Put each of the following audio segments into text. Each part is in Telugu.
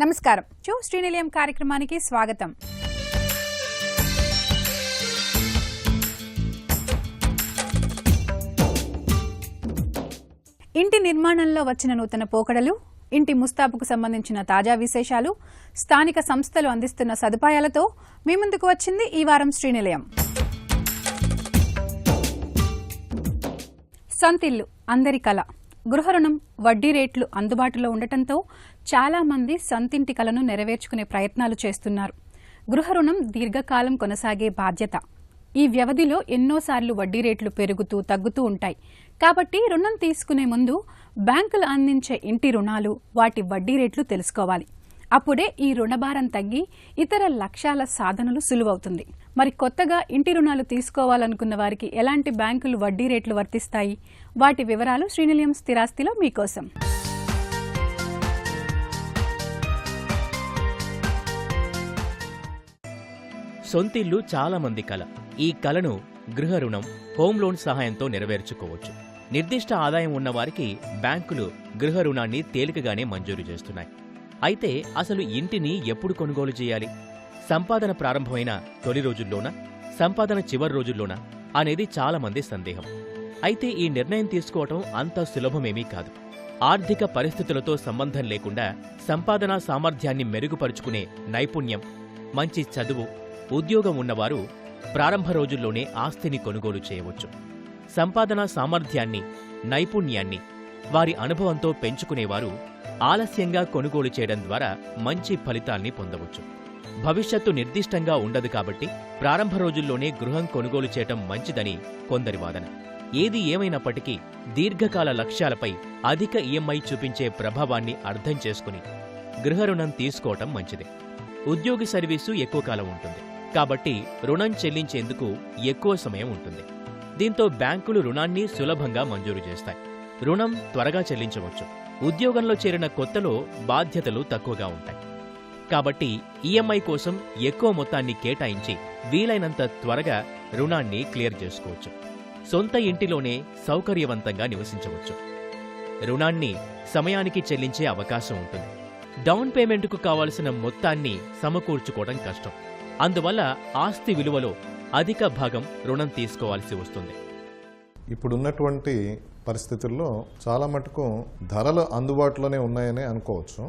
నమస్కారం. శ్రీనిలయం కార్యక్రమానికి స్వాగతం. ఇంటి నిర్మాణంలో వచ్చిన నూతన పోకడలు, ఇంటి ముస్తాబుకు సంబంధించిన తాజా విశేషాలు, స్థానిక సంస్థలు అందిస్తున్న సదుపాయాలతో మీ ముందుకు వచ్చింది ఈ వారం శ్రీనిలయం. సొంతిల్లు అందరి కల. గృహ రుణం, వడ్డీ రేట్లు అందుబాటులో ఉండటంతో చాలా మంది సొంతింటి కలను నెరవేర్చుకునే ప్రయత్నాలు చేస్తున్నారు. గృహ రుణం దీర్ఘకాలం కొనసాగే బాధ్యత. ఈ వ్యవధిలో ఎన్నోసార్లు వడ్డీ రేట్లు పెరుగుతూ తగ్గుతూ ఉంటాయి. కాబట్టి రుణం తీసుకునే ముందు బ్యాంకులు అందించే ఇంటి రుణాలు, వాటి వడ్డీ రేట్లు తెలుసుకోవాలి. అప్పుడే ఈ రుణభారం తగ్గి ఇతర లక్ష్యాల సాధనలు సులువవుతుంది. మరి కొత్తగా ఇంటి రుణాలు తీసుకోవాలనుకున్న వారికి ఎలాంటి బ్యాంకులు వడ్డీ రేట్లు వర్తిస్తాయి? వాటి వివరాలు శ్రీనిలయం స్థిరాస్తిలో మీకోసం. సొంతిల్లు చాలా మంది కల. ఈ కలను గృహ రుణం, హోమ్ లోన్ సహాయంతో నెరవేర్చుకోవచ్చు. నిర్దిష్ట ఆదాయం ఉన్నవారికి బ్యాంకులు గృహ రుణాన్ని తేలికగానే మంజూరు చేస్తున్నాయి. అయితే అసలు ఇంటిని ఎప్పుడు కొనుగోలు చేయాలి? సంపాదన ప్రారంభమైన తొలి రోజుల్లోనా, సంపాదన చివరి రోజుల్లోనా అనేది చాలా మంది సందేహం. అయితే ఈ నిర్ణయం తీసుకోవటం అంత సులభమేమీ కాదు. ఆర్థిక పరిస్థితులతో సంబంధం లేకుండా సంపాదనా సామర్థ్యాన్ని మెరుగుపరుచుకునే నైపుణ్యం, మంచి చదువు, ఉద్యోగం ఉన్నవారు ప్రారంభ రోజుల్లోనే ఆస్తిని కొనుగోలు చేయవచ్చు. సంపాదనా సామర్థ్యాన్ని, నైపుణ్యాన్ని వారి అనుభవంతో పెంచుకునేవారు ఆలస్యంగా కొనుగోలు చేయడం ద్వారా మంచి ఫలితాల్ని పొందవచ్చు. భవిష్యత్తు నిర్దిష్టంగా ఉండదు కాబట్టి ప్రారంభ రోజుల్లోనే గృహం కొనుగోలు చేయటం మంచిదని కొందరి వాదన. ఏది ఏమైనప్పటికీ దీర్ఘకాల లక్ష్యాలపై అధిక ఈఎంఐ చూపించే ప్రభావాన్ని అర్థం చేసుకుని గృహ రుణం తీసుకోవటం మంచిదే. ఉద్యోగి సర్వీసు ఎక్కువ కాలం ఉంటుంది కాబట్టి రుణం చెల్లించేందుకు ఎక్కువ సమయం ఉంటుంది. దీంతో బ్యాంకులు రుణాన్ని సులభంగా మంజూరు చేస్తాయి. రుణం త్వరగా చెల్లించవచ్చు. ఉద్యోగంలో చేరిన కొత్తలో బాధ్యతలు తక్కువగా ఉంటాయి కాబట్టి ఈఎంఐ కోసం ఎక్కువ మొత్తాన్ని కేటాయించి వీలైనంత త్వరగా రుణాన్ని క్లియర్ చేసుకోవచ్చు. సొంత ఇంటిలోనే సౌకర్యవంతంగా నివసించవచ్చు. రుణాన్ని సమయానికి చెల్లించే అవకాశం ఉంటుంది. డౌన్ పేమెంట్కు కావాల్సిన మొత్తాన్ని సమకూర్చుకోవడం కష్టం. అందువల్ల ఆస్తి విలువలో అధిక భాగం రుణం తీసుకోవాల్సి వస్తుంది. ఇప్పుడున్నటువంటి పరిస్థితుల్లో చాలా మటుకు ధరలు అందుబాటులోనే ఉన్నాయని అనుకోవచ్చు.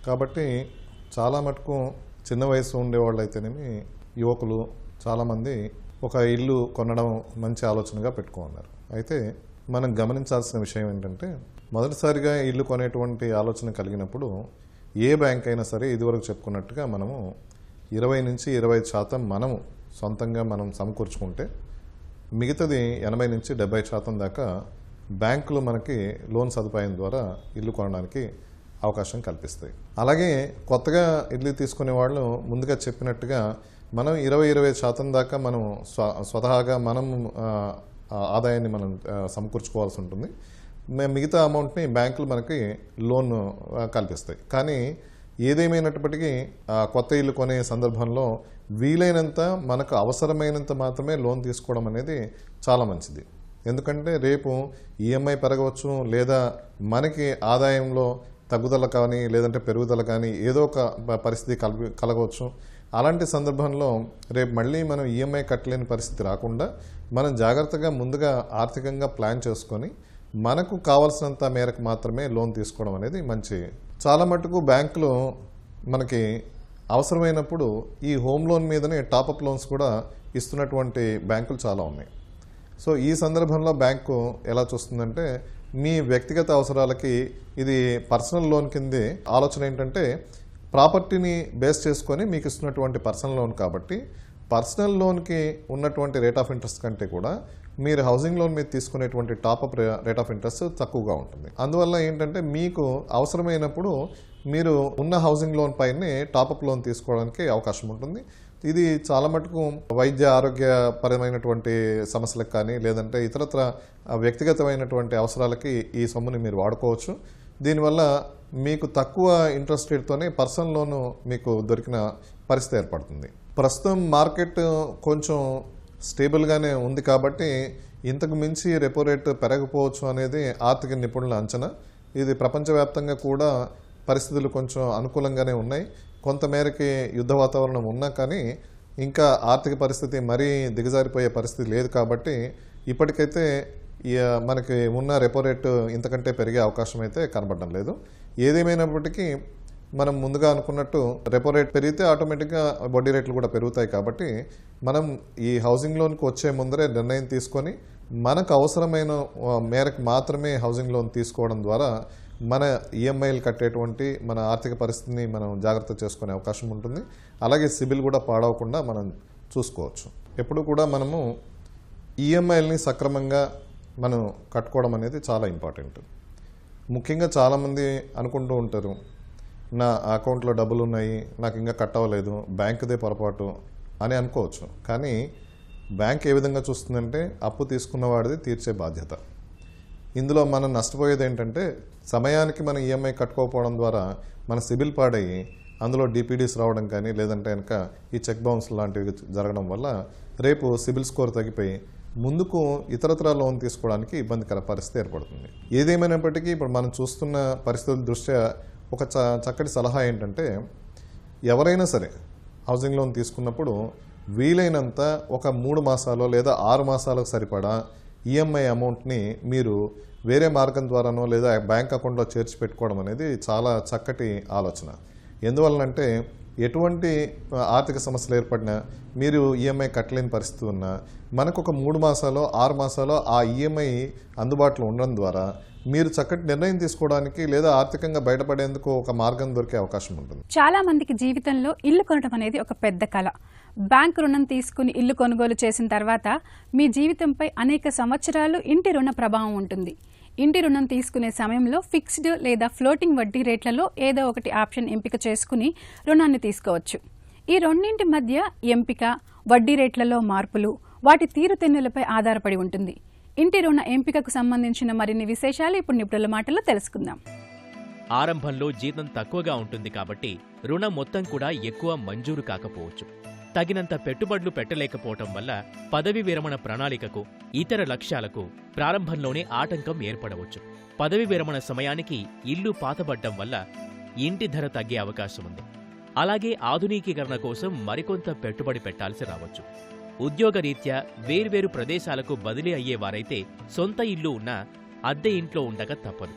కాబట్టి చాలా మటుకు చిన్న వయసు ఉండేవాళ్ళు అయితేనేమి, యువకులు చాలామంది ఒక ఇల్లు కొనడం మంచి ఆలోచనగా పెట్టుకున్నారు. అయితే మనం గమనించాల్సిన విషయం ఏంటంటే, మొదటిసారిగా ఇల్లు కొనేటువంటి ఆలోచన కలిగినప్పుడు ఏ బ్యాంక్ అయినా సరే ఇదివరకు చెప్పుకున్నట్టుగా మనము 20 నుంచి 25% మనము సొంతంగా మనం సమకూర్చుకుంటే మిగతాది 80 నుంచి 70% దాకా బ్యాంకులు మనకి లోన్ సదుపాయం ద్వారా ఇల్లు కొనడానికి అవకాశం కల్పిస్తాయి. అలాగే కొత్తగా ఇల్లు తీసుకునే వాళ్ళు ముందుగా చెప్పినట్టుగా మనం 20-25% దాకా మనం స్వతహాగా మనం ఆదాయాన్ని మనం సమకూర్చుకోవాల్సి ఉంటుంది. మిగతా అమౌంట్ని బ్యాంకులు మనకి లోన్ కల్పిస్తాయి. కానీ ఏదేమైనప్పటికీ కొత్త ఇల్లు కొనే సందర్భంలో వీలైనంత మనకు అవసరమైనంత మాత్రమే లోన్ తీసుకోవడం అనేది చాలా మంచిది. ఎందుకంటే రేపు ఈఎంఐ పెరగవచ్చు, లేదా మనకి ఆదాయంలో తగ్గుదల కానీ లేదంటే పెరుగుదల కానీ ఏదో ఒక పరిస్థితి కలగవచ్చు. అలాంటి సందర్భంలో రేపు మళ్ళీ మనం ఈఎంఐ కట్టలేని పరిస్థితి రాకుండా మనం జాగ్రత్తగా ముందుగా ఆర్థికంగా ప్లాన్ చేసుకొని మనకు కావాల్సినంత మేరకు మాత్రమే లోన్ తీసుకోవడం అనేది మంచి. చాలా మటుకు బ్యాంకులు మనకి అవసరమైనప్పుడు ఈ హోమ్ లోన్ మీదనే టాపప్ లోన్స్ కూడా ఇస్తున్నటువంటి బ్యాంకులు చాలా ఉన్నాయి. సో ఈ సందర్భంలో బ్యాంకు ఎలా చూస్తుందంటే, మీ వ్యక్తిగత అవసరాలకి ఇది పర్సనల్ లోన్ కిందే. ఆలోచన ఏంటంటే, ప్రాపర్టీని బేస్ చేసుకొని మీకు ఇస్తున్నటువంటి పర్సనల్ లోన్ కాబట్టి పర్సనల్ లోన్కి ఉన్నటువంటి రేట్ ఆఫ్ ఇంట్రెస్ట్ కంటే కూడా మీరు హౌసింగ్ లోన్ మీద తీసుకునేటువంటి టాపప్ రేట్ ఆఫ్ ఇంట్రెస్ట్ తక్కువగా ఉంటుంది. అందువల్ల ఏంటంటే, మీకు అవసరమైనప్పుడు మీరు ఉన్న హౌసింగ్ లోన్ పైనే టాపప్ లోన్ తీసుకోవడానికి అవకాశం ఉంటుంది. ఇది చాలా మటుకు వైద్య ఆరోగ్యపరమైనటువంటి సమస్యలకు కానీ లేదంటే ఇతరత్ర వ్యక్తిగతమైనటువంటి అవసరాలకి ఈ సొమ్ముని మీరు వాడుకోవచ్చు. దీనివల్ల మీకు తక్కువ ఇంట్రెస్ట్ రేట్తోనే పర్సనల్ లోను మీకు దొరికిన పరిస్థితి ఏర్పడుతుంది. ప్రస్తుతం మార్కెట్ కొంచెం స్టేబుల్గానే ఉంది కాబట్టి ఇంతకు మించి రెపో రేట్ పెరగకపోవచ్చు అనేది ఆర్థిక నిపుణుల అంచనా. ఇది ప్రపంచవ్యాప్తంగా కూడా పరిస్థితులు కొంచెం అనుకూలంగానే ఉన్నాయి. కొంతమేరకి యుద్ధ వాతావరణం ఉన్నా కానీ ఇంకా ఆర్థిక పరిస్థితి మరీ దిగజారిపోయే పరిస్థితి లేదు కాబట్టి ఇప్పటికైతే మనకి ఉన్న రెపో రేటు ఇంతకంటే పెరిగే అవకాశం అయితే కనబడడం లేదు. ఏదేమైనప్పటికీ మనం ముందుగా అనుకున్నట్టు రెపో రేట్ పెరిగితే ఆటోమేటిక్గా వడ్డీ రేట్లు కూడా పెరుగుతాయి కాబట్టి మనం ఈ హౌసింగ్ లోన్కి వచ్చే ముందరే నిర్ణయం తీసుకొని మనకు అవసరమైన మేరకు మాత్రమే హౌసింగ్ లోన్ తీసుకోవడం ద్వారా మన ఈఎంఐలు కట్టేటువంటి మన ఆర్థిక పరిస్థితిని మనం జాగ్రత్త చేసుకునే అవకాశం ఉంటుంది. అలాగే సిబిల్ కూడా పాడవకుండా మనం చూసుకోవచ్చు. ఎప్పుడు కూడా మనము ఈఎంఐల్ని సక్రమంగా మనం కట్టుకోవడం అనేది చాలా ఇంపార్టెంట్. ముఖ్యంగా చాలామంది అనుకుంటూ ఉంటారు, నా అకౌంట్లో డబ్బులు ఉన్నాయి, నాకు ఇంకా కట్టవలేదు, బ్యాంకుదే పొరపాటు అని అనుకోవచ్చు. కానీ బ్యాంక్ ఏ విధంగా చూస్తుందంటే అప్పు తీసుకున్న వాడిది తీర్చే బాధ్యత. ఇందులో మనం నష్టపోయేది ఏంటంటే సమయానికి మనం ఈఎంఐ కట్టుకోకపోవడం ద్వారా మన సిబిల్ పాడయ్యి అందులో డిపిడీస్ రావడం కానీ లేదంటే కనుక ఈ చెక్ బౌన్స్ లాంటివి జరగడం వల్ల రేపు సిబిల్ స్కోర్ తగ్గిపోయి ముందుకు ఇతరత్ర లోన్ తీసుకోవడానికి ఇబ్బందికర పరిస్థితి ఏర్పడుతుంది. ఏదేమైనప్పటికీ ఇప్పుడు మనం చూస్తున్న పరిస్థితుల దృష్ట్యా ఒక చక్కటి సలహా ఏంటంటే ఎవరైనా సరే హౌసింగ్ లోన్ తీసుకున్నప్పుడు వీలైనంత ఒక 3 మాసాలు లేదా 6 మాసాలకు సరిపడా ఈఎంఐ అమౌంట్ని మీరు వేరే మార్గం ద్వారానో లేదా బ్యాంక్ అకౌంట్లో చేర్చి పెట్టుకోవడం అనేది చాలా చక్కటి ఆలోచన. ఎందువలనంటే ఎటువంటి ఆర్థిక సమస్యలు ఏర్పడినా మీరు ఈఎంఐ కట్టలేని పరిస్థితి ఉన్నా మనకు ఒక 3 మాసాలు 6 మాసాలు ఆ ఈఎంఐ అందుబాటులో ఉండడం ద్వారా మీరు చక్కటి నిర్ణయం తీసుకోవడానికి లేదా ఆర్థికంగా బయటపడేందుకు ఒక మార్గం దొరికే అవకాశం ఉంటుంది. చాలా మందికి జీవితంలో ఇల్లు కొనడం అనేది ఒక పెద్ద కళ. బ్యాంకు రుణం తీసుకుని ఇల్లు కొనుగోలు చేసిన తర్వాత మీ జీవితంపై అనేక సంవత్సరాలు ఇంటి రుణ ప్రభావం ఉంటుంది. ఇంటి రుణం తీసుకునే సమయంలో ఫిక్స్డ్ లేదా ఫ్లోటింగ్ వడ్డీ రేట్లలో ఏదో ఒకటి ఆప్షన్ ఎంపిక చేసుకుని రుణాన్ని తీసుకోవచ్చు. ఈ రెండింటి మధ్య ఎంపిక, వడ్డీ రేట్లలో మార్పులు, వాటి తీరుతెన్నులపై ఆధారపడి ఉంటుంది. ఇంటి రుణ ఎంపికకు సంబంధించిన మరిన్ని విశేషాలు ఇప్పుడు నిపుణుల మాటల్లో తెలుసుకుందాం. ఆరంభంలో జీతం తక్కువగా ఉంటుంది కాబట్టి రుణం మొత్తం కూడా ఎక్కువ మంజూరు కాకపోవచ్చు. తగినంత పెట్టుబడులు పెట్టలేకపోవటం వల్ల పదవి విరమణ ప్రణాళికకు, ఇతర లక్ష్యాలకు ప్రారంభంలోనే ఆటంకం ఏర్పడవచ్చు. పదవి విరమణ సమయానికి ఇల్లు పాతబడ్డం వల్ల ఇంటి ధర తగ్గే అవకాశం ఉంది. అలాగే ఆధునికీకరణ కోసం మరికొంత పెట్టుబడి పెట్టాల్సి రావచ్చు. ఉద్యోగరీత్యా వేర్వేరు ప్రదేశాలకు బదిలీ అయ్యేవారైతే సొంత ఇల్లు ఉన్నా అద్దె ఇంట్లో ఉండక తప్పదు.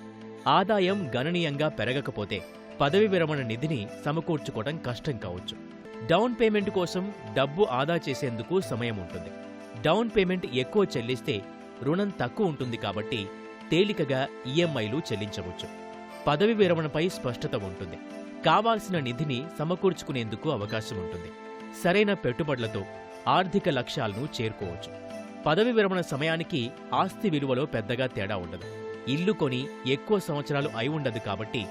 ఆదాయం గణనీయంగా పెరగకపోతే పదవి విరమణ నిధిని సమకూర్చుకోవడం కష్టం కావచ్చు. డౌన్ పేమెంట్ కోసం డబ్బు ఆదా చేసేందుకు సమయం ఉంటుంది. డౌన్ పేమెంట్ ఎక్కువ చెల్లిస్తే రుణం తక్కువ ఉంటుంది కాబట్టి తేలికగా ఈఎంఐలు చెల్లించవచ్చు. పదవి విరమణపై స్పష్టత ఉంటుంది. కావాల్సిన నిధిని సమకూర్చుకునేందుకు అవకాశం ఉంటుంది. సరైన పెట్టుబడులతో ఆర్థిక లక్ష్యాలను చేరుకోవచ్చు. పదవి విరమణ సమయానికి ఆస్తి విలువలో పెద్దగా తేడా ఉండదు. ఇల్లు కొని ఎక్కువ సంవత్సరాలు అయి ఉండదు కాబట్టి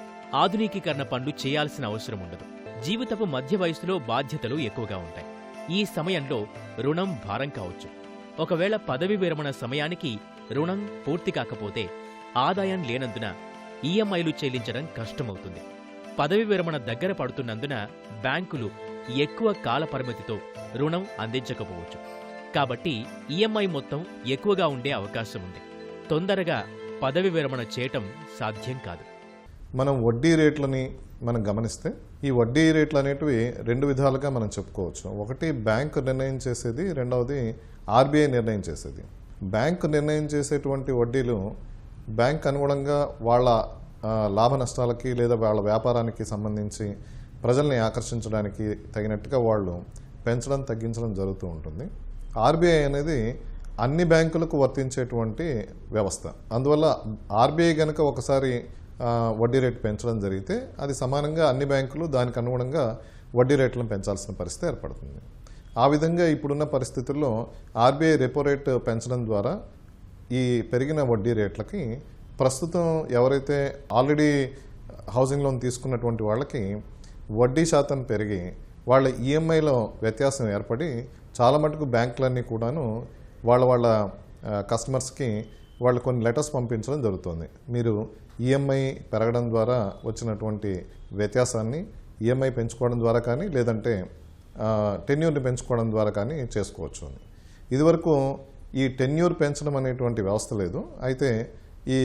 ఆధునికీకరణ పనులు చేయాల్సిన అవసరం ఉండదు. జీవితపు మధ్య వయసులో బాధ్యతలు ఎక్కువగా ఉంటాయి. ఈ సమయంలో రుణం భారం కావచ్చు. ఒకవేళ పదవి విరమణ సమయానికి రుణం పూర్తి కాకపోతే ఆదాయం లేనందున ఈఎంఐలు చెల్లించడం కష్టమవుతుంది. పదవి విరమణ దగ్గర పడుతున్నందున బ్యాంకులు ఎక్కువ కాల పరిమితితో రుణం అందించకపోవచ్చు. కాబట్టి ఈఎంఐ మొత్తం ఎక్కువగా ఉండే అవకాశం ఉంది. తొందరగా పదవి విరమణ చేయటం సాధ్యం కాదు. మనం వడ్డీ రేట్లని మనం గమనిస్తే ఈ వడ్డీ రేట్లు అనేటివి 2 విధాలుగా మనం చెప్పుకోవచ్చు. ఒకటి బ్యాంకు నిర్ణయం చేసేది, రెండవది ఆర్బీఐ నిర్ణయం చేసేది. బ్యాంకు నిర్ణయం చేసేటువంటి వడ్డీలు బ్యాంక్ అనుగుణంగా వాళ్ళ లాభ నష్టాలకి లేదా వాళ్ళ వ్యాపారానికి సంబంధించి ప్రజల్ని ఆకర్షించడానికి తగినట్టుగా వాళ్ళు పెంచడం తగ్గించడం జరుగుతూ ఉంటుంది. ఆర్బీఐ అనేది అన్ని బ్యాంకులకు వర్తించేటువంటి వ్యవస్థ. అందువల్ల ఆర్బీఐ కనుక ఒకసారి వడ్డీ రేటు పెంచడం జరిగితే అది సమానంగా అన్ని బ్యాంకులు దానికి అనుగుణంగా వడ్డీ రేట్లను పెంచాల్సిన పరిస్థితి ఏర్పడుతుంది. ఆ విధంగా ఇప్పుడున్న పరిస్థితుల్లో ఆర్బీఐ రెపో రేటు పెంచడం ద్వారా ఈ పెరిగిన వడ్డీ రేట్లకి ప్రస్తుతం ఎవరైతే ఆల్రెడీ హౌసింగ్ లోన్ తీసుకున్నటువంటి వాళ్ళకి వడ్డీ శాతం పెరిగి వాళ్ళ ఈఎంఐలో వ్యత్యాసం ఏర్పడి చాలా మటుకు బ్యాంకులన్నీ కూడాను వాళ్ళ కస్టమర్స్కి వాళ్ళు కొన్ని లెటర్స్ పంపించడం జరుగుతుంది. మీరు ఈఎంఐ పెరగడం ద్వారా వచ్చినటువంటి వ్యత్యాసాన్ని ఈఎంఐ పెంచుకోవడం ద్వారా కానీ లేదంటే టెన్యూర్ని పెంచుకోవడం ద్వారా కానీ చేసుకోవచ్చు అని. ఇదివరకు ఈ టెన్యూర్ పెంచడం అనేటువంటి వ్యవస్థ లేదు. అయితే ఈ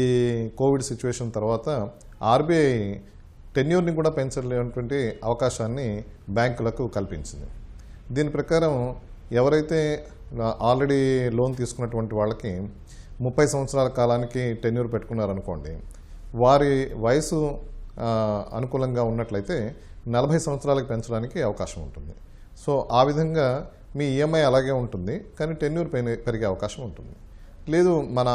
కోవిడ్ సిచ్యువేషన్ తర్వాత ఆర్బీఐ టెన్యూర్ని కూడా పెంచలేనటువంటి అవకాశాన్ని బ్యాంకులకు కల్పించింది. దీని ప్రకారం ఎవరైతే ఆల్రెడీ లోన్ తీసుకున్నటువంటి వాళ్ళకి 30 సంవత్సరాల కాలానికి టెన్యూర్ పెట్టుకున్నారనుకోండి, వారి వయసు అనుకూలంగా ఉన్నట్లయితే 40 సంవత్సరాలకు పెంచడానికి అవకాశం ఉంటుంది. సో ఆ విధంగా మీ ఈఎంఐ అలాగే ఉంటుంది, కానీ టెన్యూర్ పెరిగే అవకాశం ఉంటుంది. లేదు మన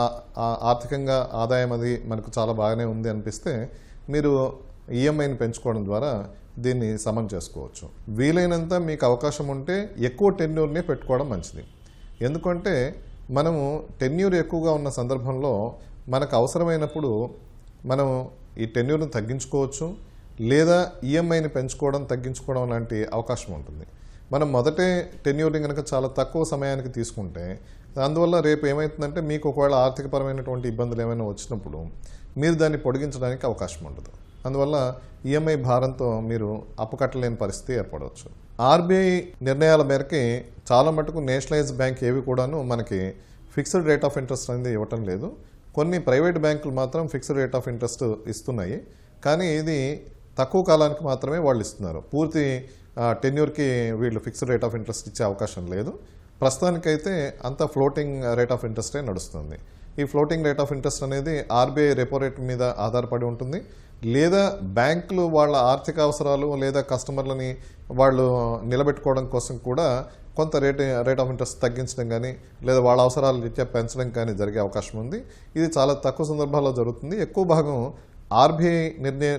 ఆర్థికంగా ఆదాయం అది మనకు చాలా బాగానే ఉంది అనిపిస్తే మీరు ఈఎంఐని పెంచుకోవడం ద్వారా దీన్ని సమం చేసుకోవచ్చు. వీలైనంత మీకు అవకాశం ఉంటే ఎక్కువ టెన్యూర్ని పెట్టుకోవడం మంచిది. ఎందుకంటే మనము టెన్యూర్ ఎక్కువగా ఉన్న సందర్భంలో మనకు అవసరమైనప్పుడు మనం ఈ టెన్యూర్ను తగ్గించుకోవచ్చు, లేదా ఈఎంఐని పెంచుకోవడం తగ్గించుకోవడం లాంటి అవకాశం ఉంటుంది. మనం మొదటే టెన్యూర్ని కనుక చాలా తక్కువ సమయానికి తీసుకుంటే అందువల్ల రేపు ఏమవుతుందంటే మీకు ఒకవేళ ఆర్థికపరమైనటువంటి ఇబ్బందులు ఏమైనా వచ్చినప్పుడు మీరు దాన్ని పొడిగించడానికి అవకాశం ఉండదు. అందువల్ల ఈఎంఐ భారంతో మీరు అప్పు కట్టలేని పరిస్థితి ఏర్పడవచ్చు. ఆర్బీఐ నిర్ణయాల మేరకి చాలా మటుకు నేషనలైజ్ బ్యాంక్ ఏవి కూడాను మనకి ఫిక్స్డ్ రేట్ ఆఫ్ ఇంట్రెస్ట్ అనేది ఇవ్వటం లేదు. కొన్ని ప్రైవేట్ బ్యాంకులు మాత్రం ఫిక్స్డ్ రేట్ ఆఫ్ ఇంట్రెస్ట్ ఇస్తున్నాయి, కానీ ఇది తక్కువ కాలానికి మాత్రమే వాళ్ళు ఇస్తున్నారు. పూర్తి టెన్యూర్కి వీళ్ళు ఫిక్స్డ్ రేట్ ఆఫ్ ఇంట్రెస్ట్ ఇచ్చే అవకాశం లేదు. ప్రస్తుతానికైతే అంతా ఫ్లోటింగ్ రేట్ ఆఫ్ ఇంట్రెస్టే నడుస్తుంది. ఈ ఫ్లోటింగ్ రేట్ ఆఫ్ ఇంట్రెస్ట్ అనేది ఆర్బీఐ రెపో రేట్ మీద ఆధారపడి ఉంటుంది, లేదా బ్యాంకులు వాళ్ళ ఆర్థిక అవసరాలు లేదా కస్టమర్లని వాళ్ళు నిలబెట్టుకోవడం కోసం కూడా కొంత రేట్ ఆఫ్ ఇంట్రెస్ట్ తగ్గించడం కానీ లేదా వాళ్ళ అవసరాలు రీత్యా పెంచడం కానీ జరిగే అవకాశం ఉంది. ఇది చాలా తక్కువ సందర్భాల్లో జరుగుతుంది. ఎక్కువ భాగం ఆర్బీఐ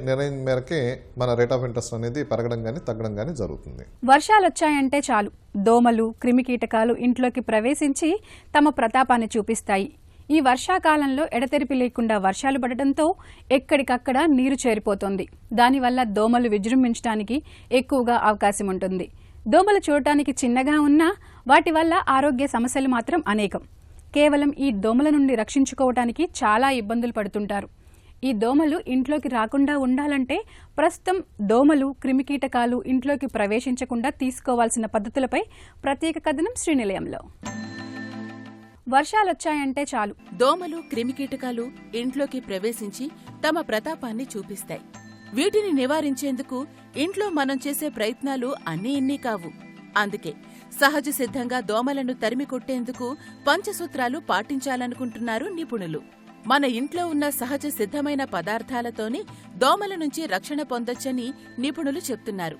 నిర్ణయం మేరకే మన రేట్ ఆఫ్ ఇంట్రెస్ట్ అనేది పెరగడం కానీ తగ్గడం కానీ జరుగుతుంది. వర్షాలు వచ్చాయంటే చాలు దోమలు, క్రిమికీటకాలు ఇంట్లోకి ప్రవేశించి తమ ప్రతాపాన్ని చూపిస్తాయి. ఈ వర్షాకాలంలో ఎడతెరిపి లేకుండా వర్షాలు పడటంతో ఎక్కడికక్కడ నీరు చేరిపోతుంది. దానివల్ల దోమలు విజృంభించడానికి ఎక్కువగా అవకాశం ఉంటుంది. దోమలు చూడటానికి చిన్నగా ఉన్నా వాటి వల్ల ఆరోగ్య సమస్యలు మాత్రం అనేకం. కేవలం ఈ దోమల నుండి రక్షించుకోవటానికి చాలా ఇబ్బందులు పడుతుంటారు. ఈ దోమలు ఇంట్లోకి రాకుండా ఉండాలంటే ప్రస్తుతం దోమలు, క్రిమికీటకాలు ఇంట్లోకి ప్రవేశించకుండా తీసుకోవాల్సిన పద్ధతులపై ప్రత్యేక కథనం శ్రీనిలయంలో. వర్షాలొచ్చాయంటే చాలు దోమలు, క్రిమికీటకాలు ఇంట్లోకి ప్రవేశించి తమ ప్రతాపాన్ని చూపిస్తాయి. వీటిని నివారించేందుకు ఇంట్లో మనం చేసే ప్రయత్నాలు అన్నీ ఇన్నీ కావు. అందుకే సహజ సిద్ధంగా దోమలను తరిమి కొట్టేందుకు పంచసూత్రాలు పాటించాలనుకుంటున్నారు నిపుణులు. మన ఇంట్లో ఉన్న సహజ సిద్ధమైన పదార్థాలతోనే దోమల నుంచి రక్షణ పొందొచ్చని నిపుణులు చెప్తున్నారు.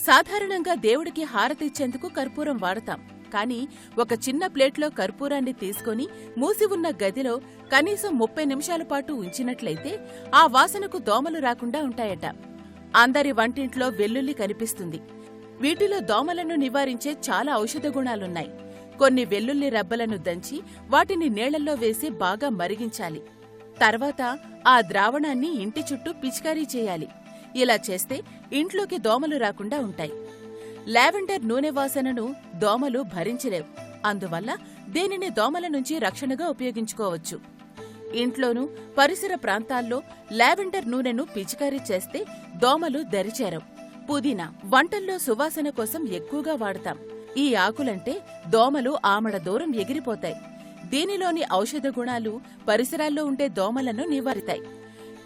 సాధారణంగా దేవుడికి హారతి ఇచ్చేందుకు కర్పూరం వాడతాం. కానీ ఒక చిన్న ప్లేట్లో కర్పూరాన్ని తీసుకొని మూసి ఉన్న గదిలో కనీసం 30 నిమిషాల పాటు ఉంచినట్లయితే ఆ వాసనకు దోమలు రాకుండా ఉంటాయట. అందరి వంటింట్లో వెల్లుల్లి కనిపిస్తుంది. వీటిలో దోమలను నివారించే చాలా ఔషధ గుణాలున్నాయి. కొన్ని వెల్లుల్లి రబ్బలను దంచి వాటిని నీళ్లలో వేసి బాగా మరిగించాలి. తర్వాత ఆ ద్రావణాన్ని ఇంటి చుట్టూ పిచికారీ చేయాలి. ఇలా చేస్తే ఇంట్లోకి దోమలు రాకుండా ఉంటాయి. లావెండర్ నూనె వాసనను దోమలు భరించలేవు. అందువల్ల దీనిని దోమల నుంచి రక్షణగా ఉపయోగించుకోవచ్చు. ఇంట్లోనూ పరిసర ప్రాంతాల్లో లావెండర్ నూనెను పిచికారీ చేస్తే దోమలు దరిచేరవు. పుదీనా వంటల్లో సువాసన కోసం ఎక్కువగా వాడతాం. ఈ ఆకులంటే దోమలు ఆమడ దూరం ఎగిరిపోతాయి. దీనిలోని ఔషధ గుణాలు పరిసరాల్లో ఉండే దోమలను నివారితాయి.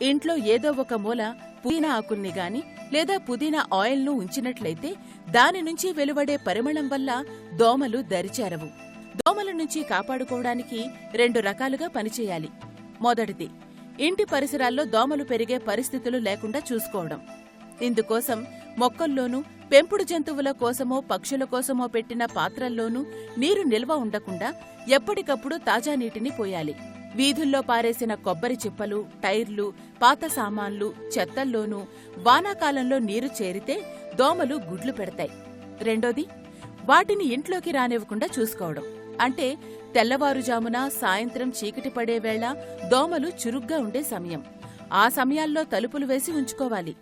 ఇంట్లో ఏదో ఒక మూల పుదీనా ఆకుల్ని గాని లేదా పుదీనా ఆయిల్ను ఉంచినట్లయితే దాని నుంచి వెలువడే పరిమళం వల్ల దోమలు దరిచేరవు. దోమల నుంచి కాపాడుకోవడానికి 2 రకాలుగా పనిచేయాలి. మొదటిది, ఇంటి పరిసరాల్లో దోమలు పెరిగే పరిస్థితులు లేకుండా చూసుకోవడం. ఇందుకోసం మొక్కల్లోనూ పెంపుడు జంతువుల కోసమో పక్షుల కోసమో పెట్టిన పాత్రల్లోనూ నీరు నిల్వ ఉండకుండా ఎప్పటికప్పుడు తాజా నీటిని పోయాలి. వీధుల్లో పారేసిన కొబ్బరి చిప్పలు, టైర్లు, పాత సామాన్లు, చెత్తల్లోనూ వానాకాలంలో నీరు చేరితే దోమలు గుడ్లు పెడతాయి. రెండోది, వాటిని ఇంట్లోకి రానివ్వకుండా చూసుకోవడం. అంటే తెల్లవారుజామున, సాయంత్రం చీకటి పడేవేళ దోమలు చురుగ్గా ఉండే సమయం. ఆ సమయాల్లో తలుపులు వేసి ఉంచుకోవాలి.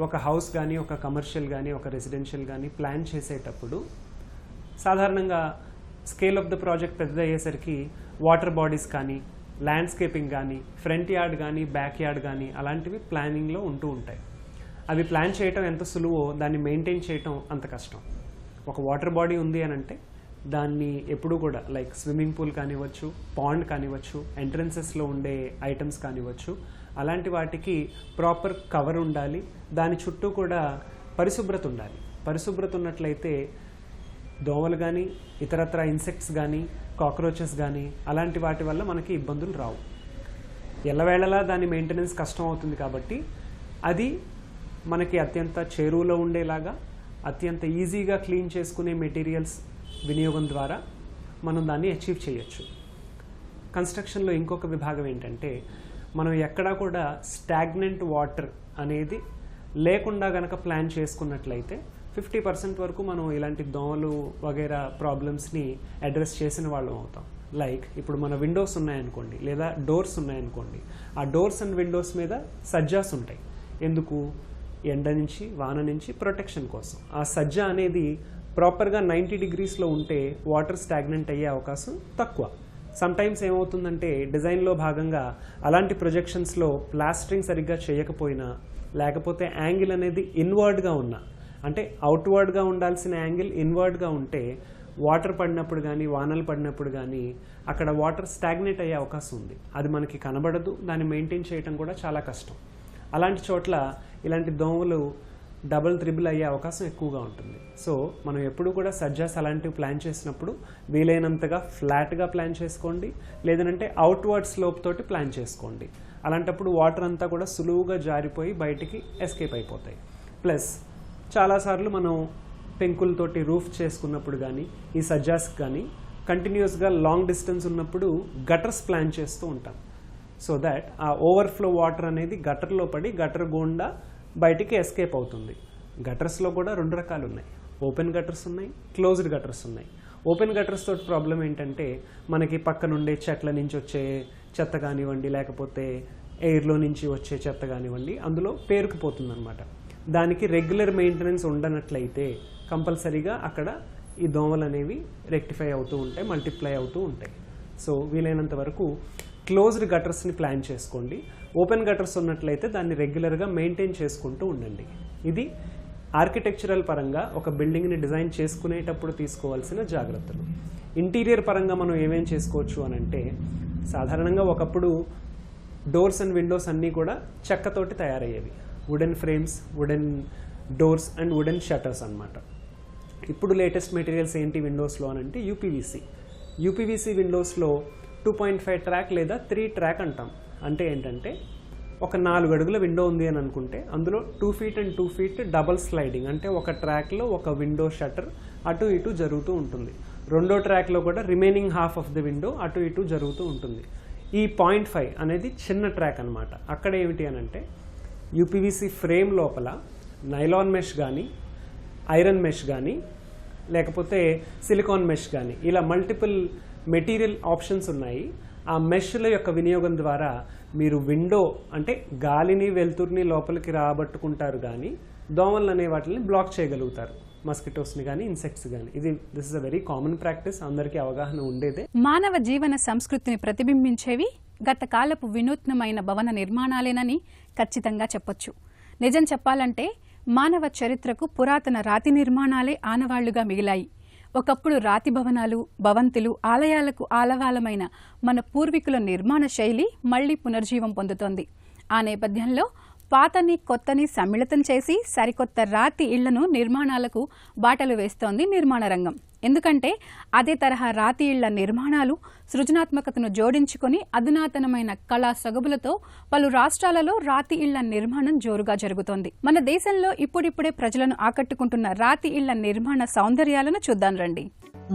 ఒక హౌస్ కానీ, ఒక కమర్షియల్ కానీ, ఒక రెసిడెన్షియల్ కానీ ప్లాన్ చేసేటప్పుడు సాధారణంగా స్కేల్ ఆఫ్ ద ప్రాజెక్ట్ పెద్దదయ్యేసరికి వాటర్ బాడీస్ కానీ, ల్యాండ్స్కేపింగ్ కానీ, ఫ్రంట్ యార్డ్ కానీ, బ్యాక్ యార్డ్ కానీ అలాంటివి ప్లానింగ్లో ఉంటూ ఉంటాయి. అవి ప్లాన్ చేయటం ఎంత సులువో దాన్ని మెయింటైన్ చేయటం అంత కష్టం. ఒక వాటర్ బాడీ ఉంది అని అంటే దాన్ని ఎప్పుడూ కూడా లైక్ స్విమ్మింగ్ పూల్ కానివ్వచ్చు, పాండ్ కానివ్వచ్చు, ఎంట్రన్సెస్లో ఉండే ఐటమ్స్ కానివ్వచ్చు, అలాంటి వాటికి ప్రాపర్ కవర్ ఉండాలి, దాని చుట్టూ కూడా పరిశుభ్రత ఉండాలి. పరిశుభ్రత ఉన్నట్లయితే దోమలు కానీ, ఇతరత్ర ఇన్సెక్ట్స్ కానీ, కాక్రోచెస్ కానీ అలాంటి వాటి వల్ల మనకి ఇబ్బందులు రావు. ఎల్లవేళలా దాని మెయింటెనెన్స్ కష్టం అవుతుంది కాబట్టి అది మనకి అత్యంత చేరువలో ఉండేలాగా, అత్యంత ఈజీగా క్లీన్ చేసుకునే మెటీరియల్స్ వినియోగం ద్వారా మనం దాన్ని అచీవ్ చేయొచ్చు. కన్స్ట్రక్షన్లో ఇంకొక విభాగం ఏంటంటే, మనం ఎక్కడా కూడా స్టాగ్నెంట్ వాటర్ అనేది లేకుండా గనక ప్లాన్ చేసుకున్నట్లయితే 50% వరకు మనం ఇలాంటి దోమలు వగైరా ప్రాబ్లమ్స్ని అడ్రస్ చేసిన వాళ్ళం అవుతాం. లైక్ ఇప్పుడు మన విండోస్ ఉన్నాయనుకోండి, లేదా డోర్స్ ఉన్నాయనుకోండి, ఆ డోర్స్ అండ్ విండోస్ మీద సజ్జాస్ ఉంటాయి. ఎందుకు? ఎండ నుంచి, వాన నుంచి ప్రొటెక్షన్ కోసం. ఆ సజ్జ అనేది ప్రాపర్గా 90 degreesలో ఉంటే వాటర్ స్టాగ్నెంట్ అయ్యే అవకాశం తక్కువ. సమ్టైమ్స్ ఏమవుతుందంటే, డిజైన్లో భాగంగా అలాంటి ప్రొజెక్షన్స్లో ప్లాస్టరింగ్ సరిగ్గా చేయకపోయినా, లేకపోతే యాంగిల్ అనేది ఇన్వర్డ్గా ఉన్నా, అంటే అవుట్వర్డ్గా ఉండాల్సిన యాంగిల్ ఇన్వర్డ్గా ఉంటే వాటర్ పడినప్పుడు కానీ, వానలు పడినప్పుడు కానీ అక్కడ వాటర్ స్టాగ్నేట్ అయ్యే అవకాశం ఉంది. అది మనకి కనబడదు, దాన్ని మెయింటైన్ చేయడం కూడా చాలా కష్టం. అలాంటి చోట్ల ఇలాంటి దోమలు డబుల్ త్రిబుల్ అయ్యే అవకాశం ఎక్కువగా ఉంటుంది. సో మనం ఎప్పుడు కూడా సజ్జాస్ అలాంటివి ప్లాన్ చేసినప్పుడు వీలైనంతగా ఫ్లాట్గా ప్లాన్ చేసుకోండి, లేదంటే అవుట్వర్డ్ స్లోప్ తోటి ప్లాన్ చేసుకోండి. అలాంటప్పుడు వాటర్ అంతా కూడా సులువుగా జారిపోయి బయటికి ఎస్కేప్ అయిపోతాయి. ప్లస్ చాలాసార్లు మనం పెంకులతోటి రూఫ్ చేసుకున్నప్పుడు కానీ, ఈ సజ్జాస్ కానీ కంటిన్యూస్గా లాంగ్ డిస్టెన్స్ ఉన్నప్పుడు గటర్స్ ప్లాన్ చేస్తూ ఉంటాం. సో దాట్ ఆ ఓవర్ఫ్లో వాటర్ అనేది గటర్లో పడి గటర్ గుండా బయటికి ఎస్కేప్ అవుతుంది. గటర్స్లో కూడా 2 రకాలు ఉన్నాయి. ఓపెన్ గటర్స్ ఉన్నాయి, క్లోజ్డ్ గటర్స్ ఉన్నాయి. ఓపెన్ గటర్స్ తోటి ప్రాబ్లం ఏంటంటే, మనకి పక్కనుండే చెట్ల నుంచి వచ్చే చెత్త కానివ్వండి, లేకపోతే ఎయిర్లో నుంచి వచ్చే చెత్త కానివ్వండి, అందులో పేరుకుపోతుంది అనమాట. దానికి రెగ్యులర్ మెయింటెనెన్స్ ఉండనట్లయితే కంపల్సరీగా అక్కడ ఈ దోమలు అనేవి రెక్టిఫై అవుతూ ఉంటాయి, మల్టిప్లై అవుతూ ఉంటాయి. సో వీలైనంత వరకు క్లోజ్డ్ గటర్స్ని ప్లాన్ చేసుకోండి. ఓపెన్ గటర్స్ ఉన్నట్లయితే దాన్ని రెగ్యులర్గా మెయింటైన్ చేసుకుంటూ ఉండండి. ఇది ఆర్కిటెక్చరల్ పరంగా ఒక బిల్డింగ్ని డిజైన్ చేసుకునేటప్పుడు తీసుకోవాల్సిన జాగ్రత్తలు. ఇంటీరియర్ పరంగా మనం ఏమేం చేసుకోవచ్చు అని అంటే, సాధారణంగా ఒకప్పుడు డోర్స్ అండ్ విండోస్ అన్నీ కూడా చెక్కతోటి తయారయ్యేవి. Wooden frames, wooden doors and wooden shutters అన్నమాట. ఇప్పుడు లేటెస్ట్ మెటీరియల్స్ ఏంటి విండోస్లో అని అంటే యూపీవీసీ విండోస్లో 2.5 ట్రాక్ లేదా 3 ట్రాక్ అంటాం. అంటే ఏంటంటే, ఒక 4 అడుగుల విండో ఉంది అని అనుకుంటే అందులో 2 feet and 2 feet double sliding, అంటే ఒక ట్రాక్లో ఒక విండో షట్టర్ అటు ఇటు జరుగుతూ ఉంటుంది. రెండో ట్రాక్లో కూడా remaining half of the window అటు ఇటు జరుగుతూ ఉంటుంది. ఈ 0.5 అనేది చిన్న ట్రాక్ అనమాట. అక్కడ ఏమిటి అని అంటే, యూపీవీసీ ఫ్రేమ్ లోపల నైలాన్ మెష్ కానీ, ఐరన్ మెష్ కానీ, లేకపోతే సిలికాన్ మెష్ కానీ, ఇలా మల్టిపుల్ మెటీరియల్ ఆప్షన్స్ ఉన్నాయి. ఆ మెష్ల యొక్క వినియోగం ద్వారా మీరు విండో అంటే గాలిని వెలుతురుని లోపలికి రాబట్టుకుంటారు, కానీ దోమలు అనే వాటిని బ్లాక్ చేయగలుగుతారు, మస్కిటోస్ని కానీ ఇన్సెక్ట్స్ కానీ. This is a very common practice, అందరికీ అవగాహన ఉండేదే. మానవ జీవన సంస్కృతిని ప్రతిబింబించేవి గత కాలపు వినూత్నమైన భవన నిర్మాణాలేనని ఖచ్చితంగా చెప్పొచ్చు. నిజం చెప్పాలంటే మానవ చరిత్రకు పురాతన రాతి నిర్మాణాలే ఆనవాళ్లుగా మిగిలాయి. ఒకప్పుడు రాతి భవనాలు, భవంతులు, ఆలయాలకు ఆలవాలమైన మన పూర్వీకుల నిర్మాణ శైలి మళ్లీ పునర్జీవం పొందుతోంది. ఆ నేపథ్యంలో పాతని కొత్తని సమ్మిళితం చేసి సరికొత్త రాతి ఇళ్లను నిర్మాణాలకు బాటలు వేస్తోంది నిర్మాణ రంగం. ఎందుకంటే అదే తరహా రాతి ఇళ్ల నిర్మాణాలు సృజనాత్మకతను జోడించుకొని అధునాతనమైన కళా సొగబులతో పలు రాష్ట్రాలలో రాతి ఇళ్ల నిర్మాణం జోరుగా జరుగుతోంది. మన దేశంలో ఇప్పుడిప్పుడే ప్రజలను ఆకట్టుకుంటున్న రాతి ఇళ్ల నిర్మాణ సౌందర్యాలను చూద్దాం రండి.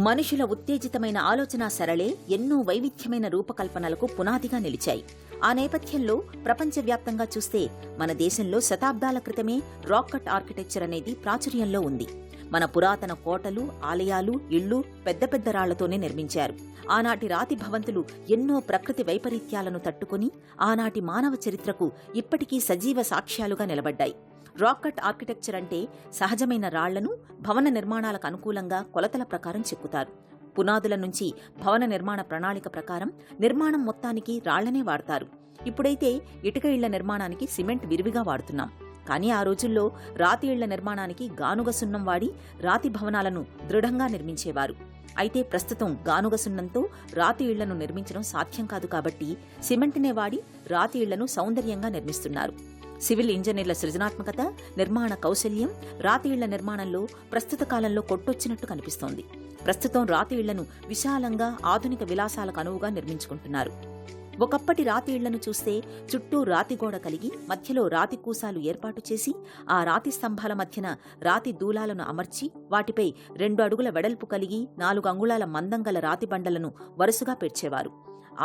మనుషుల ఉత్తేజితమైన ఆలోచనా సరళే ఎన్నో వైవిధ్యమైన రూపకల్పనలకు పునాదిగా నిలిచాయి. ఆ నేపథ్యంలో ప్రపంచవ్యాప్తంగా చూస్తే మన దేశంలో శతాబ్దాల క్రితమే రాక్ కట్ ఆర్కిటెక్చర్ అనేది ప్రాచుర్యంలో ఉంది. మన పురాతన కోటలు, ఆలయాలు, ఇళ్లు పెద్ద పెద్ద రాళ్లతోనే నిర్మించారు. ఆనాటి రాతి భవంతులు ఎన్నో ప్రకృతి వైపరీత్యాలను తట్టుకుని ఆనాటి మానవ చరిత్రకు ఇప్పటికీ సజీవ సాక్ష్యాలుగా నిలబడ్డాయి. రాక్ కట్ ఆర్కిటెక్చర్ అంటే సహజమైన రాళ్లను భవన నిర్మాణాలకు అనుకూలంగా కొలతల ప్రకారం చెక్కుతారు. పునాదుల నుంచి భవన నిర్మాణ ప్రణాళిక ప్రకారం నిర్మాణం మొత్తానికి రాళ్లనే వాడతారు. ఇప్పుడైతే ఇటుక ఇళ్ల నిర్మాణానికి సిమెంట్ విరివిగా వాడుతున్నాం. కానీ ఆ రోజుల్లో రాతి ఇళ్ల నిర్మాణానికి గానుగ సున్నం వాడి రాతి భవనాలను దృఢంగా నిర్మించేవారు. అయితే ప్రస్తుతం గానుగ సున్నంతో రాతి ఇళ్లను నిర్మించడం సాధ్యం కాదు కాబట్టి సిమెంట్నే వాడి రాతి ఇళ్లను సౌందర్యంగా నిర్మిస్తున్నారు. సివిల్ ఇంజనీర్ల సృజనాత్మకత, నిర్మాణ కౌశల్యం రాతి ఇళ్ల నిర్మాణంలో ప్రస్తుత కాలంలో కొట్టొచ్చినట్టు కనిపిస్తోంది. ప్రస్తుతం రాతి ఇళ్లను విశాలంగా ఆధునిక విలాసాలకు అనువుగా నిర్మించుకుంటున్నారు. ఒకప్పటి రాతి ఇళ్లను చూస్తే చుట్టూ రాతి గోడ కలిగి మధ్యలో రాతి కూసాలు ఏర్పాటు చేసి ఆ రాతి స్తంభాల మధ్యన రాతి దూలాలను అమర్చి వాటిపై 2 అడుగుల వెడల్పు కలిగి 4 అంగుళాల మందం గల రాతి బండలను వరుసగా పేర్చేవారు.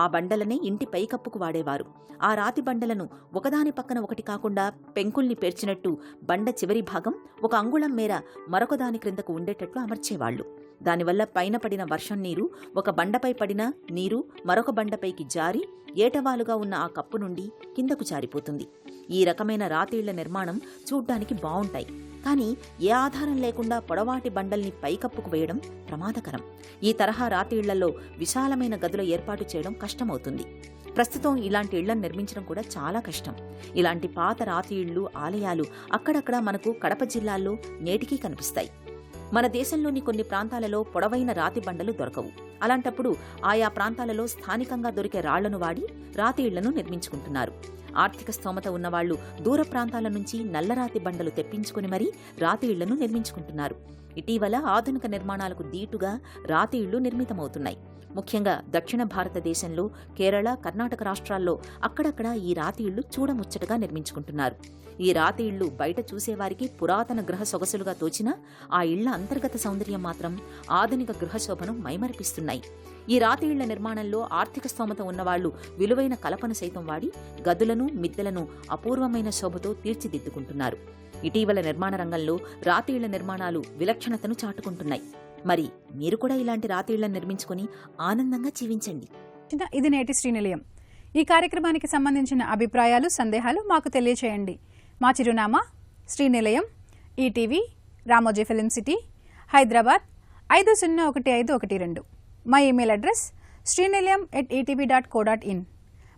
ఆ బండలనే ఇంటి పైకప్పుకు వాడేవారు. ఆ రాతి బండలను ఒకదాని పక్కన ఒకటి కాకుండా పెంకుల్ని పేర్చినట్టు బండ చివరి భాగం 1 అంగుళం మేర మరొకదాని క్రిందకు ఉండేటట్లు అమర్చేవాళ్లు. దానివల్ల పైన పడిన వర్షం నీరు ఒక బండపై పడిన నీరు మరొక బండపైకి జారి ఏటవాలుగా ఉన్న ఆ కప్పు నుండి కిందకు జారిపోతుంది. ఈ రకమైన రాతి ఇళ్ల నిర్మాణం చూడ్డానికి బావుంటాయి, కానీ ఏ ఆధారం లేకుండా పొడవాటి బండల్ని పైకప్పుకు వేయడం ప్రమాదకరం. ఈ తరహా రాతి ఇళ్లలో విశాలమైన గదుల ఏర్పాటు చేయడం కష్టమవుతుంది. ప్రస్తుతం ఇలాంటి ఇళ్లను నిర్మించడం కూడా చాలా కష్టం. ఇలాంటి పాత రాతి ఇళ్లు, ఆలయాలు అక్కడక్కడ మనకు కడప జిల్లాల్లో నేటికీ కనిపిస్తాయి. మన దేశంలోని కొన్ని ప్రాంతాలలో పొడవైన రాతి బండలు దొరకవు. అలాంటప్పుడు ఆయా ప్రాంతాలలో స్థానికంగా దొరికే రాళ్లను వాడి రాతి ఇళ్లను నిర్మించుకుంటున్నారు. ఆర్థిక స్తోమత ఉన్నవాళ్లు దూర ప్రాంతాల నుంచి నల్లరాతి బండలు తెప్పించుకుని మరీ రాతి ఇళ్లను నిర్మించుకుంటున్నారు. ఇటీవల ఆధునిక నిర్మాణాలకు దీటుగా రాతి ఇళ్లు నిర్మితమవుతున్నాయి. ముఖ్యంగా దక్షిణ భారతదేశంలో కేరళ, కర్ణాటక రాష్ట్రాల్లో అక్కడక్కడ ఈ రాతి ఇళ్లు చూడముచ్చటగా నిర్మించుకుంటున్నారు. ఈ రాతి ఇళ్లు బయట చూసేవారికి పురాతన గృహ సొగసులుగా తోచినా ఆ ఇళ్ల అంతర్గత సౌందర్యం మాత్రం ఆధునిక గృహశోభను మైమరిపిస్తున్నాయి. ఈ రాతి ఇళ్ల నిర్మాణంలో ఆర్థిక స్తోమత ఉన్నవాళ్లు విలువైన కలపను సైతం వాడి గదులను, మిద్దెలను అపూర్వమైన శోభతో తీర్చిదిద్దుకుంటున్నారు. ఇటీవల నిర్మాణ రంగంలో రాతి ఇళ్ల నిర్మాణాలు విలక్షణతను చాటుకుంటున్నాయి. మరి మీరు కూడా ఇలాంటి రాతి ఇళ్లను నిర్మించుకుని ఆనందంగా జీవించండి. ఇది నేటి శ్రీనిలయం. ఈ కార్యక్రమానికి సంబంధించిన అభిప్రాయాలు, సందేహాలు మాకు తెలియచేయండి. మా చిరునామా శ్రీనిలయం, ఈటీవీ, రామోజీ ఫిలిం సిటీ, హైదరాబాద్ 501512. మా ఇమెయిల్ అడ్రస్ srinilayam@etv.co.in.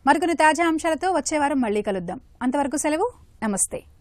మరికొన్ని తాజా అంశాలతో వచ్చే వారం మళ్ళీ కలుద్దాం. అంతవరకు సెలవు. నమస్తే.